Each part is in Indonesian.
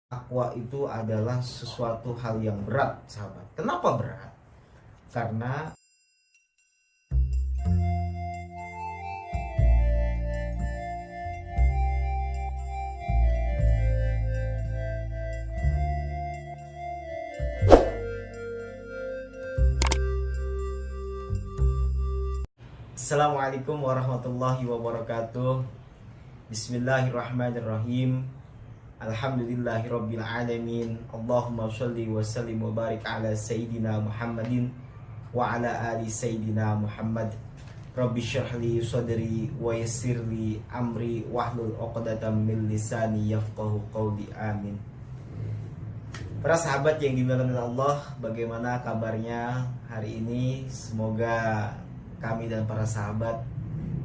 Takwa itu adalah sesuatu hal yang berat, sahabat. Kenapa berat? Karena Assalamualaikum warahmatullahi wabarakatuh. Bismillahirrahmanirrahim. Alhamdulillahirabbil alamin. Allahumma shalli wa sallim wa barik ala sayyidina Muhammadin wa ala ali sayyidina Muhammad. Rabbi shrah li sadri wa yassir li amri wahlul 'uqdatam min lisani yafqahu qawli. Amin. Para sahabat yang dimuliakan oleh Allah, bagaimana kabarnya hari ini? Semoga kami dan para sahabat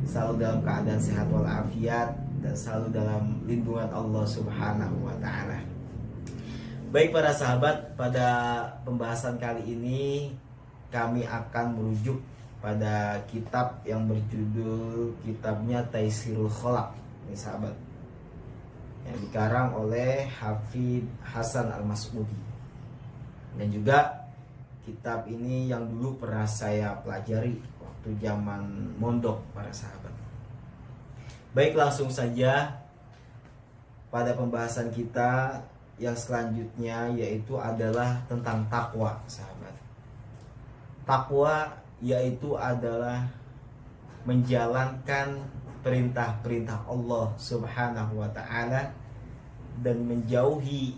selalu dalam keadaan sehat walafiat dan selalu dalam lindungan Allah Subhanahu wa taala. Baik para sahabat, pada pembahasan kali ini kami akan merujuk pada kitab yang berjudul kitabnya Taisirul Khalaq, ini sahabat, yang dikarang oleh Hafidz Hasan Al-Mas'udi. Dan juga kitab ini yang dulu pernah saya pelajari waktu zaman mondok para sahabat. Baik, langsung saja pada pembahasan kita yang selanjutnya, yaitu adalah tentang takwa, sahabat. Takwa yaitu adalah menjalankan perintah-perintah Allah Subhanahu wa taala dan menjauhi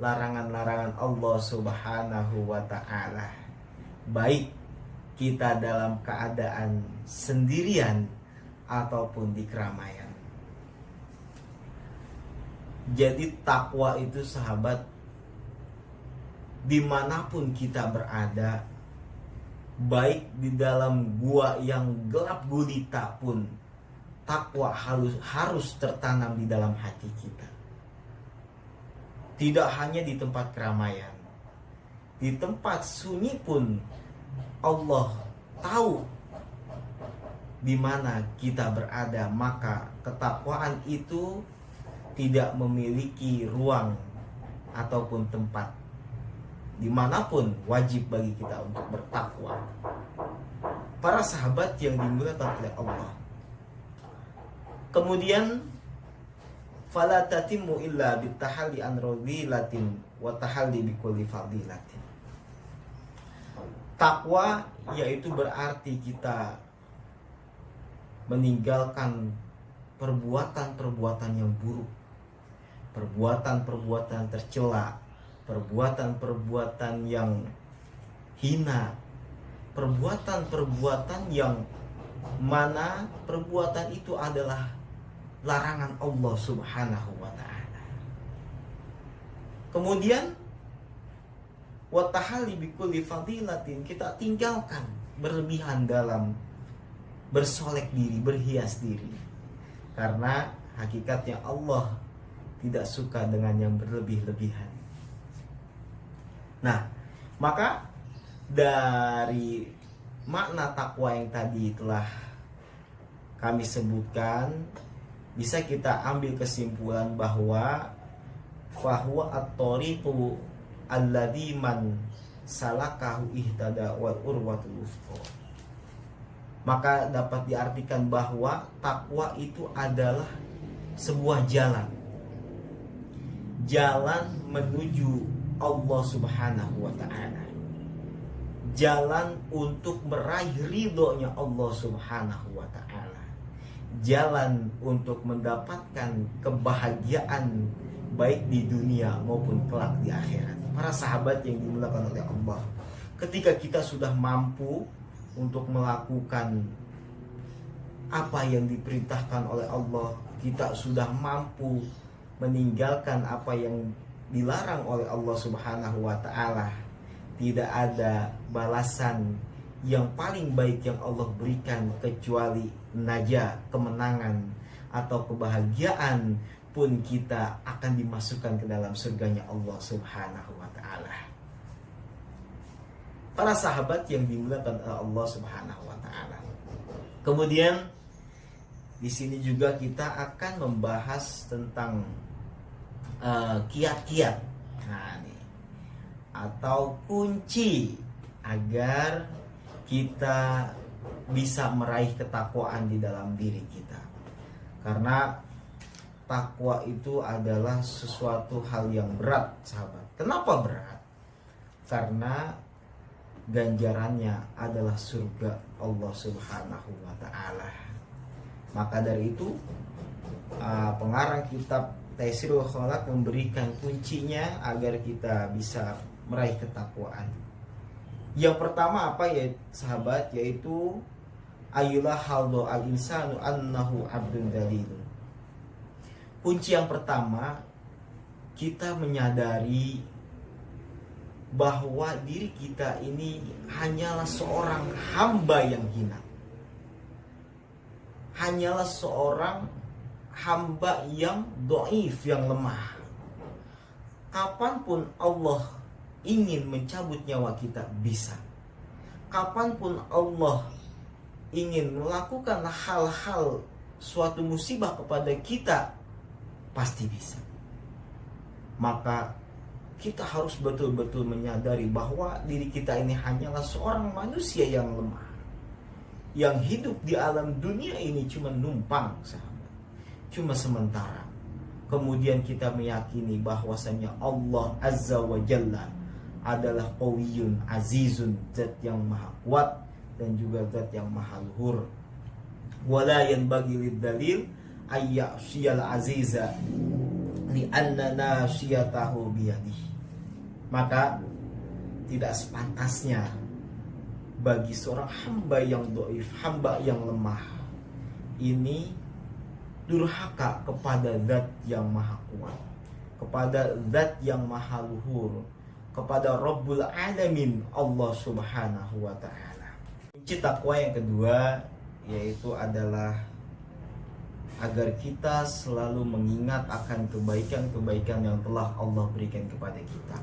larangan-larangan Allah Subhanahu wa taala, baik kita dalam keadaan sendirian ataupun di keramaian. Jadi takwa itu, sahabat, dimanapun kita berada, baik di dalam gua yang gelap gulita pun, takwa harus tertanam di dalam hati kita. Tidak hanya di tempat keramaian, di tempat sunyi pun Allah tahu di mana kita berada, maka ketakwaan itu tidak memiliki ruang ataupun tempat. Dimanapun wajib bagi kita untuk bertakwa. Para sahabat yang dimuliakan oleh Allah. Kemudian fala tatimmu illa bitahalli an radilatin wa tahalli bikulli fadilatin. Takwa yaitu berarti kita meninggalkan perbuatan-perbuatan yang buruk, perbuatan-perbuatan tercela, perbuatan-perbuatan yang hina, perbuatan-perbuatan yang mana perbuatan itu adalah larangan Allah Subhanahu wa taala. Kemudian wa tahalli bikulli fadilatin, kita tinggalkan berlebihan dalam bersolek diri, berhias diri, karena hakikatnya Allah tidak suka dengan yang berlebih-lebihan. Nah, maka dari makna takwa yang tadi telah kami sebutkan, bisa kita ambil kesimpulan bahwa fahuwa at-tariqu alladzi man salakahu ihtada wal urwatul wuthqa. Maka dapat diartikan bahwa takwa itu adalah sebuah jalan menuju Allah Subhanahu wa taala, jalan untuk meraih ridhonya Allah Subhanahu wa taala, jalan untuk mendapatkan kebahagiaan baik di dunia maupun kelak di akhirat. Para sahabat yang dimuliakan oleh Allah, ketika kita sudah mampu untuk melakukan apa yang diperintahkan oleh Allah, kita sudah mampu meninggalkan apa yang dilarang oleh Allah Subhanahu wa taala, tidak ada balasan yang paling baik yang Allah berikan kecuali najah, kemenangan atau kebahagiaan, pun kita akan dimasukkan ke dalam surganya Allah Subhanahu wa taala. Para sahabat yang dimuliakan oleh Allah Subhanahu wa taala. Kemudian di sini juga kita akan membahas tentang kiat-kiat. Nah, nih. Atau kunci agar kita bisa meraih ketakwaan di dalam diri kita. Karena takwa itu adalah sesuatu hal yang berat, sahabat. Kenapa berat? Karena ganjarannya adalah surga Allah Subhanahu wa taala. Maka dari itu pengarang kitab Taisirul Khalaq memberikan kuncinya agar kita bisa meraih ketakwaan. Yang pertama apa ya sahabat? Yaitu ayulah haldo al insanu annahu abdun dalilun. Kunci yang pertama, kita menyadari bahwa diri kita ini hanyalah seorang hamba yang hina. Hanyalah seorang hamba yang dhaif, yang lemah. Kapanpun Allah ingin mencabut nyawa kita, bisa. Kapanpun Allah ingin melakukan hal-hal, suatu musibah kepada kita, pasti bisa. Maka kita harus betul-betul menyadari bahwa diri kita ini hanyalah seorang manusia yang lemah, yang hidup di alam dunia ini cuma numpang, sahabat, cuma sementara. Kemudian kita meyakini bahwasanya Allah Azza wa Jalla adalah Qawiyun Azizun, zat yang maha kuat dan juga zat yang maha luhur. Wala yanbaghi lid-dalil ayyasiyal aziza li'anna nasiyatahu biyadihi. Maka tidak sepantasnya bagi seorang hamba yang dhaif, hamba yang lemah ini durhaka kepada zat yang maha kuat, kepada zat yang maha luhur, kepada Rabbul Alamin Allah Subhanahu wa taala. Kunci takwa yang kedua yaitu adalah agar kita selalu mengingat akan kebaikan-kebaikan yang telah Allah berikan kepada kita.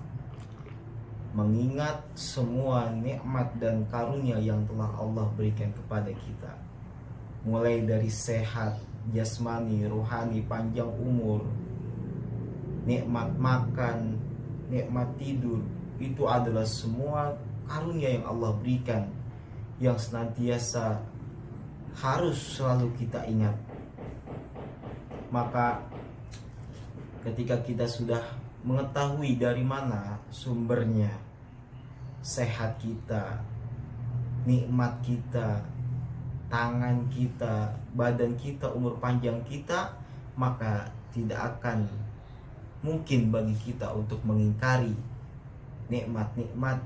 Mengingat semua nikmat dan karunia yang telah Allah berikan kepada kita. Mulai dari sehat, jasmani, rohani, panjang umur, nikmat makan, nikmat tidur, itu adalah semua karunia yang Allah berikan, yang senantiasa harus selalu kita ingat. Maka ketika kita sudah mengetahui dari mana sumbernya, sehat kita, nikmat kita, tangan kita, badan kita, umur panjang kita, maka tidak akan mungkin bagi kita untuk mengingkari nikmat-nikmat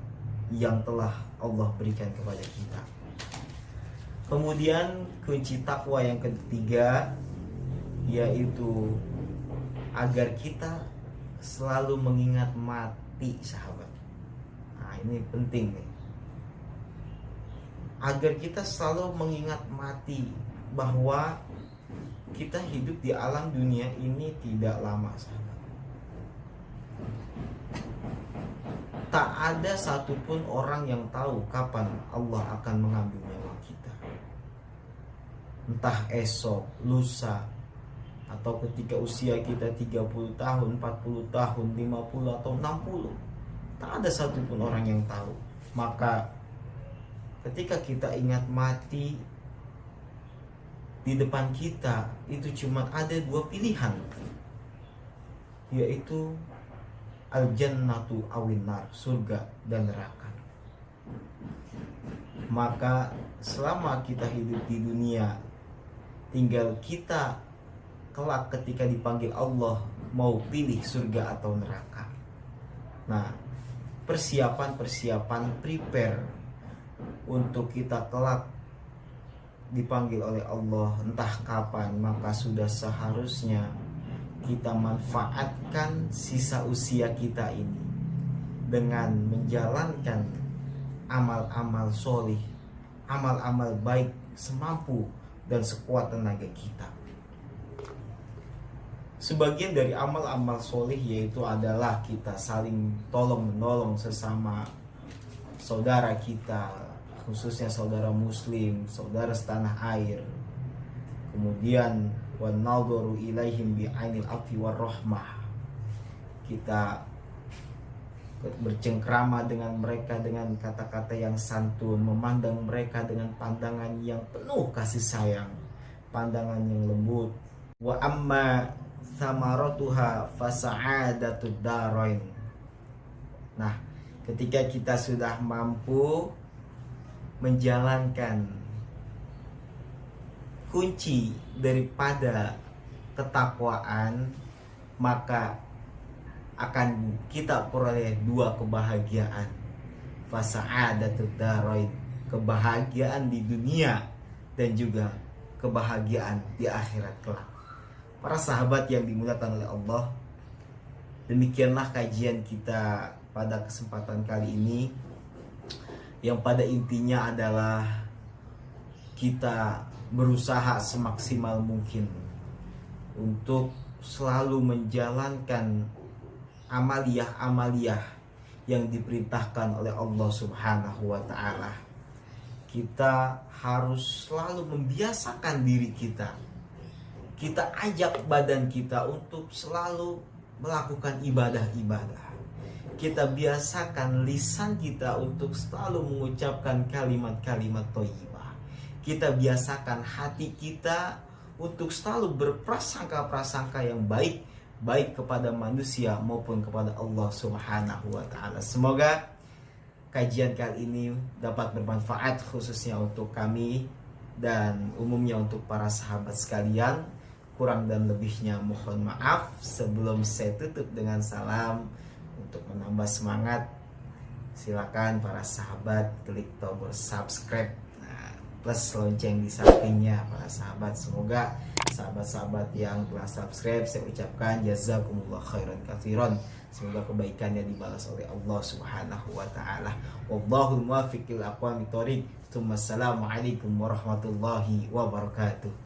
yang telah Allah berikan kepada kita. Kemudian kunci takwa yang ketiga yaitu agar kita selalu mengingat mati, sahabat. Nah, ini penting nih. Agar kita selalu mengingat mati, bahwa kita hidup di alam dunia ini tidak lama, sahabat. Tak ada satupun orang yang tahu kapan Allah akan mengambil nyawa kita. Entah esok, lusa, atau ketika usia kita 30 tahun, 40 tahun, 50 atau 60. Tak ada satupun orang yang tahu. Maka ketika kita ingat mati, di depan kita itu cuma ada dua pilihan, yaitu al-jannatu awin nar, surga dan neraka. Maka selama kita hidup di dunia, tinggal kita kelak ketika dipanggil Allah mau pilih surga atau neraka. Nah, persiapan prepare untuk kita kelak dipanggil oleh Allah entah kapan, maka sudah seharusnya kita manfaatkan sisa usia kita ini dengan menjalankan amal-amal solih, amal-amal baik semampu dan sekuat tenaga kita. Sebagian dari amal-amal solih yaitu adalah kita saling tolong menolong sesama saudara kita, khususnya saudara muslim, saudara setanah air. Kemudian wan nadharu ilaihim bi ainil afi war rahmah, kita bercengkrama dengan mereka dengan kata-kata yang santun, memandang mereka dengan pandangan yang penuh kasih sayang, pandangan yang lembut. Wa amma thamaratuha fasa'adatud darain. Nah, ketika kita sudah mampu menjalankan kunci daripada ketakwaan, maka akan kita peroleh dua kebahagiaan. Fasa'adatud darain, kebahagiaan di dunia dan juga kebahagiaan di akhirat kelak. Para sahabat yang dimuliakan oleh Allah, demikianlah kajian kita pada kesempatan kali ini, yang pada intinya adalah kita berusaha semaksimal mungkin untuk selalu menjalankan amaliyah-amaliyah yang diperintahkan oleh Allah Subhanahu wa ta'ala. Kita harus selalu membiasakan diri kita. Kita ajak badan kita untuk selalu melakukan ibadah-ibadah. Kita biasakan lisan kita untuk selalu mengucapkan kalimat-kalimat thayyibah. Kita biasakan hati kita untuk selalu berprasangka-prasangka yang baik kepada manusia maupun kepada Allah Subhanahu wa ta'ala. Semoga kajian kali ini dapat bermanfaat khususnya untuk kami dan umumnya untuk para sahabat sekalian. Kurang dan lebihnya mohon maaf. Sebelum saya tutup dengan salam, untuk menambah semangat, silakan para sahabat klik tombol subscribe plus lonceng di sampingnya para sahabat. Semoga sahabat-sahabat yang telah subscribe, saya ucapkan jazakumullah khairan katsiran. Semoga kebaikannya dibalas oleh Allah Subhanahu wa ta'ala. Wallahul muwaffiq ila aqwamit thoriq. Assalamualaikum warahmatullahi wabarakatuh.